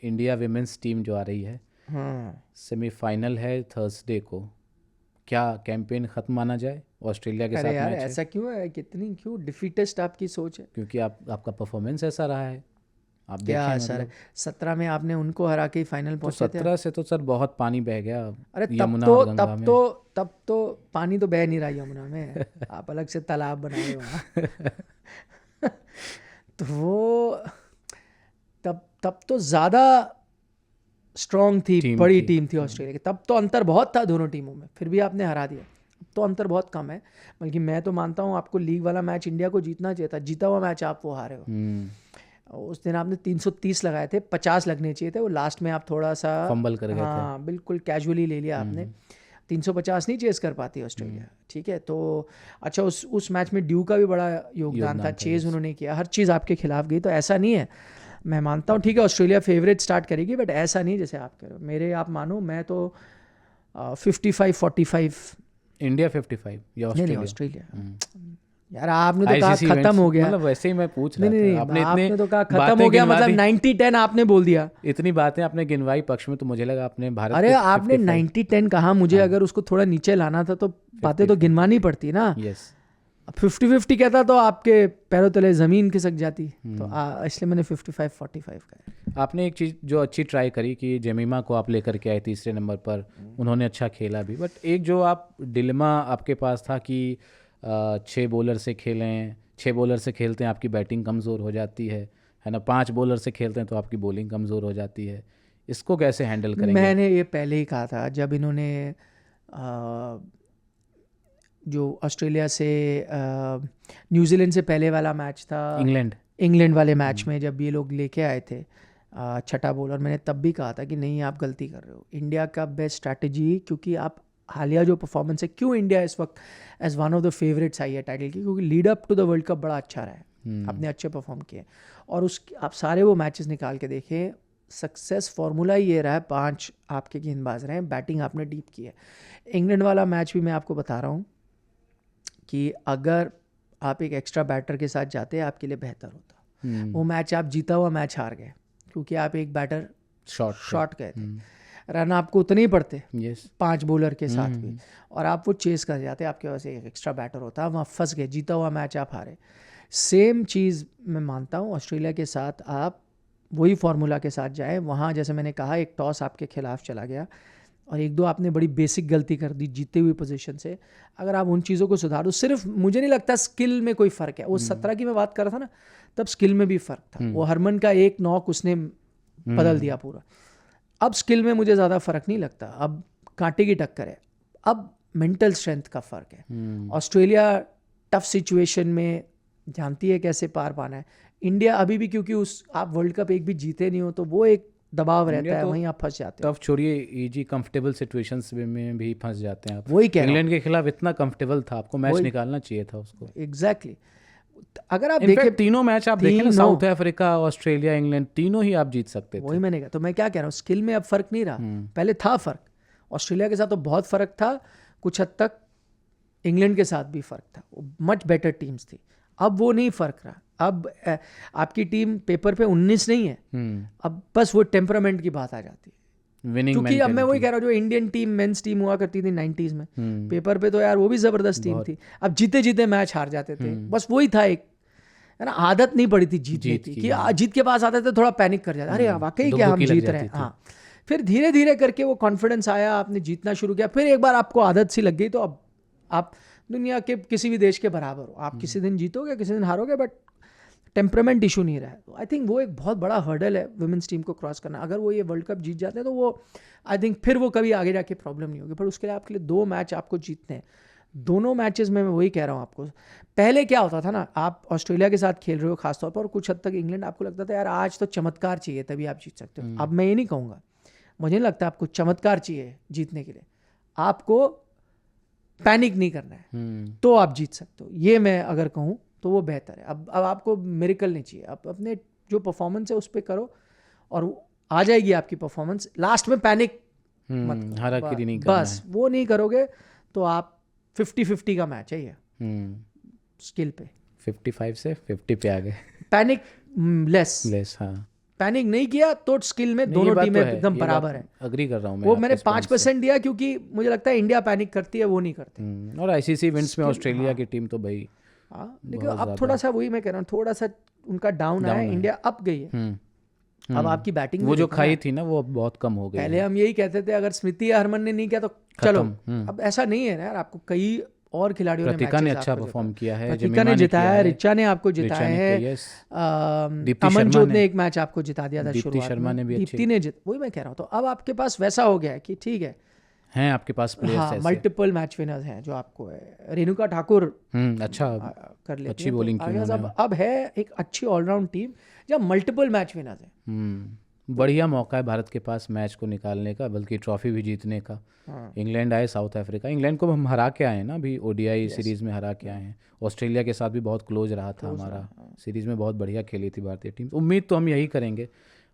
India women's team जो आ रही है, हाँ सेमीफाइनल है थर्सडे को, क्या कैंपेन ख़त्म माना जाए? ऑस्ट्रेलिया के अरे साथ यार मैच है, ऐसा क्यों है, कितनी क्यों डिफीटेस्ट आपकी सोच है? क्योंकि आपका परफॉर्मेंस ऐसा रहा है, आप क्या देखें सर, मतलब। 17 में आपने उनको हरा के फाइनल तो पहुंचे थे। 17 से तो सर बहुत पानी बह गया अरे यमुना और गंगा में। तब तो पानी तो बह नहीं रहा यमुना में, आप अलग से तालाब बनाए वहाँ। तो वो तब तब तो ज़्यादा स्ट्रॉन्ग थी, टीम बड़ी थी। टीम थी ऑस्ट्रेलिया की, तब तो अंतर बहुत था दोनों टीमों में, फिर भी आपने हरा दिया। अब तो अंतर बहुत कम है, बल्कि मैं तो मानता हूँ आपको लीग वाला मैच इंडिया को जीतना चाहिए था, जीता हुआ मैच आप वो हारे हो। उस दिन आपने 330 लगाए थे, 50 लगने चाहिए थे, वो लास्ट में आप थोड़ा सा फंबल कर गए थे। हाँ बिल्कुल कैजुअली ले लिया आपने। 350 नहीं चेज कर पाती ऑस्ट्रेलिया, ठीक है। तो अच्छा, उस मैच में ड्यू का भी बड़ा योगदान था, चेज यस। उन्होंने किया, हर चीज़ आपके खिलाफ गई, तो ऐसा नहीं है। मैं मानता हूँ ठीक है ऑस्ट्रेलिया फेवरेट स्टार्ट करेगी, बट ऐसा नहीं जैसे आप कह रहे हो। मेरे आप मानो, मैं तो 55-45। इंडिया 55 या नहीं ऑस्ट्रेलिया? ऑस्ट्रेलिया। यार आपने तो कहा आईसीसी खत्म इवेंट्स, हो गया। मतलब वैसे ही मैं पूछ नहीं रहा नहीं था, नहीं, आपने इतने आपने तो कहा खत्म हो बातें गया, गिनवा मतलब दी, 90-10 आपने बोल दिया। इतनी बातें आपने गिनवाई पक्ष में, तो मुझे लगा आपने भारत अरे को आपने 55। 90-10 कहा, मुझे हाँ, अगर उसको थोड़ा नीचे लाना था तो बातें तो 55। गिनवानी पड़ती ना। यस। 50-50 कहता तो आपके पैरों तले ज़मीन खिसक जाती, तो इसलिए मैंने 55-45 कहा। आपने एक चीज़ जो अच्छी ट्राई करी कि जेमिमा को आप लेकर के आए तीसरे नंबर पर, उन्होंने अच्छा खेला भी, बट एक जो आप डिलेमा आपके पास था कि 6 बॉलर से खेलें, 6 बॉलर से खेलते हैं आपकी बैटिंग कमज़ोर हो जाती है ना, 5 बॉलर से खेलते हैं तो आपकी बॉलिंग कमज़ोर हो जाती है, इसको कैसे हैंडल करेंगे? मैंने ये पहले ही कहा था, जब इन्होंने आ, जो ऑस्ट्रेलिया से न्यूजीलैंड से पहले वाला मैच था, इंग्लैंड। इंग्लैंड वाले मैच में जब ये लोग लेके आए थे छठा बॉलर, मैंने तब भी कहा था कि नहीं आप गलती कर रहे हो। इंडिया का बेस्ट स्ट्रैटेजी, क्योंकि आप हालिया जो परफॉर्मेंस है, क्यों इंडिया इस वक्त as one of the favourites आई है टाइटल की, क्योंकि lead up to the world cup बड़ा अच्छा रहा है, आपने अच्छे परफॉर्म किए, और उस आप सारे वो मैचेस निकाल के देखें, सक्सेस फार्मूला ये रहा है, 5 आपके गेंदबाज रहे हैं, बैटिंग आपने डीप की है। इंग्लैंड वाला मैच भी मैं आपको बता रहा हूँ कि अगर आप एक एक्स्ट्रा बैटर के साथ जाते आपके लिए बेहतर होता। वो मैच आप जीता हुआ मैच हार गए, क्योंकि आप एक बैटर शॉट गए थे, रन आपको उतने ही पड़ते, 5 बॉलर के साथ भी, और आप वो चेस कर जाते, आपके पास एक एक्स्ट्रा बैटर होता, वहाँ फंस गए, जीता हुआ मैच आप हारे। सेम चीज़ मैं मानता हूँ ऑस्ट्रेलिया के साथ, आप वही फार्मूला के साथ जाएं। वहाँ जैसे मैंने कहा, एक टॉस आपके खिलाफ चला गया और 1-2 आपने बड़ी बेसिक गलती कर दी जीते हुई पोजीशन से, अगर आप उन चीज़ों को सुधारो, सिर्फ मुझे नहीं लगता स्किल में कोई फ़र्क है। वो 17 की मैं बात कर रहा था ना, तब स्किल में भी फ़र्क था, वो हरमन का एक नॉक उसने बदल दिया पूरा। अब स्किल में मुझे ज़्यादा फ़र्क नहीं लगता, अब कांटे की टक्कर है, अब मेंटल स्ट्रेंथ का फ़र्क है। ऑस्ट्रेलिया टफ सिचुएशन में जानती है कैसे पार पाना है, इंडिया अभी भी, क्योंकि आप वर्ल्ड कप एक भी जीते नहीं हो, तो वो एक दबाव रहता है, तो वहीं आप फंस जाते हो। टफ छोड़िए, इजी कंफर्टेबल सिचुएशंस में भी फंस जाते हैं आप। वही कह रहा हूँ, इंग्लैंड के खिलाफ इतना कंफर्टेबल था, आपको मैच निकालना चाहिए था उसको। एग्जैक्टली। अगर आप इनफैक्ट देखें तीनों मैच आप देखें ना, साउथ अफ्रीका, ऑस्ट्रेलिया, इंग्लैंड, तीनों ही आप जीत सकते थे। वही मैंने कहा, तो मैं क्या कह रहा हूँ, स्किल में अब फ़र्क नहीं रहा, पहले था फ़र्क, ऑस्ट्रेलिया के साथ तो बहुत फ़र्क था, कुछ हद तक इंग्लैंड के साथ भी फ़र्क था, वो मच बेटर टीम्स थी। अब वो नहीं फ़र्क रहा, अब आपकी टीम पेपर पे 19 नहीं है, अब बस वो टेम्परामेंट की बात आ जाती है, विनिंग क्योंकि अब मैं वही कह रहा हूँ, जो इंडियन टीम मेंस टीम हुआ करती थी 90s में, पेपर पे तो यार वो भी ज़बरदस्त टीम थी, अब जीते जीते मैच हार जाते थे, बस वही था एक, है ना, आदत नहीं पड़ी थी जीतने की, कि जीत के पास आते थे थोड़ा पैनिक कर जाते, अरे वाकई क्या हम जीत रहे हैं। हाँ, फिर धीरे धीरे करके वो कॉन्फिडेंस आया, आपने जीतना शुरू किया, फिर एक बार आपको आदत सी लग गई, तो अब आप दुनिया के किसी भी देश के बराबर हो, आप किसी दिन जीतोगे किसी दिन हारोगे, बट टेम्परामेंट इशू नहीं रहा है। तो आई थिंक वो एक बहुत बड़ा हर्डल है वुमेन्स टीम को क्रॉस करना। अगर वो ये वर्ल्ड कप जीत जाते हैं तो वो आई थिंक फिर वो कभी आगे जाके प्रॉब्लम नहीं होगी, पर उसके लिए आपके लिए 2 मैच आपको जीतने हैं। दोनों मैचेस में मैं वही कह रहा हूँ आपको, पहले क्या होता था ना, आप ऑस्ट्रेलिया के साथ खेल रहे हो खासतौर पर, और कुछ हद तक इंग्लैंड, आपको लगता था यार आज तो चमत्कार चाहिए तभी आप जीत सकते हो। अब मैं ये नहीं कहूँगा, मुझे नहीं लगता आपको चमत्कार चाहिए जीतने के लिए, आपको पैनिक नहीं करना है तो आप जीत सकते हो, ये मैं अगर कहूँ तो वो बेहतर है। अब आपको मिरेकल नहीं चाहिए, आप अपने जो परफॉर्मेंस है उस पर करो और आ जाएगी आपकी परफॉर्मेंस, लास्ट में पैनिक मत हाराकिरी नहीं करना बस, वो नहीं करोगे तो आप 50-50 का मैच है ये स्किल पे, 55 से 50 पे आ गए, पैनिक लेस। हाँ। पैनिक नहीं किया तो स्किल में नहीं, ये दोनों बात टीमें तो है, एकदम ये बराबर बात है। अग्री कर रहा हूँ मैं वो आपके मैंने इस point से। 5% दिया क्योंकि मुझे लगता है इंडिया पैनिक करती है, वो नहीं करती। और आईसीसी इवेंट्स में ऑस्ट्रेलिया की टीम तो भाई हाँ, लेकिन बहुत अब ज़्यादा थोड़ा सा वही मैं कह रहा हूँ, थोड़ा सा उनका डाउन आया, डाउन है। इंडिया अप गई है। अब आपकी बैटिंग वो जो खाई थी ना वो अब बहुत कम हो गई पहले है। हम यही कहते थे अगर स्मृति या हरमन ने नहीं किया तो चलो, अब ऐसा नहीं है ना यार, आपको कई और खिलाड़ियों ने प्रतिका ने मैचेस अच्छा आपको परफॉर्म किया है, प्रतिका जमीमा ने ने जिताया किया है, है, रिचा ने आपको रिचा जिताया ने है, किया, yes। दीप्ति अमनजोत शर्मा ने ने- एक मैच आपको जिता दिया था दीप्ति शुरुआत शर्मा में, ने भी दीप्ति ने वही मैं कह रहा हूँ। तो अब आपके पास वैसा हो गया है कि ठीक है, हैं आपके पास प्लेयर्स हाँ, ऐसे। मल्टीपल मैच विनर्स हैं जो आपको है। रेणुका ठाकुर अच्छा कर लेती अच्छी है, bowling तो की I guess उन्होंने। अब है एक अच्छी ऑलराउंड टीम जब मल्टीपल मैच विनर्स हैं। बढ़िया मौका है भारत के पास मैच को निकालने का, बल्कि ट्रॉफी भी जीतने का। हाँ। इंग्लैंड आए, साउथ अफ्रीका, इंग्लैंड को हम हरा के आए हैं ना अभी ओडीआई सीरीज में, हरा के आए हैं। ऑस्ट्रेलिया के साथ भी बहुत क्लोज रहा था हमारा, सीरीज में बहुत बढ़िया खेली थी भारतीय टीम। उम्मीद तो हम यही करेंगे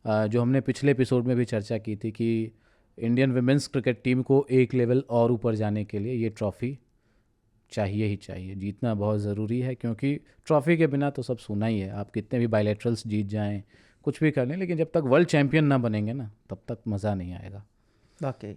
जो हमने पिछले एपिसोड में भी चर्चा की थी कि इंडियन विमेंस क्रिकेट टीम को एक लेवल और ऊपर जाने के लिए ये ट्रॉफ़ी चाहिए ही चाहिए, जीतना बहुत ज़रूरी है, क्योंकि ट्रॉफ़ी के बिना तो सब सूना ही है। आप कितने भी बायलैटरल्स जीत जाएं, कुछ भी कर लें, लेकिन जब तक वर्ल्ड चैंपियन ना बनेंगे ना, तब तक मज़ा नहीं आएगा। वाकई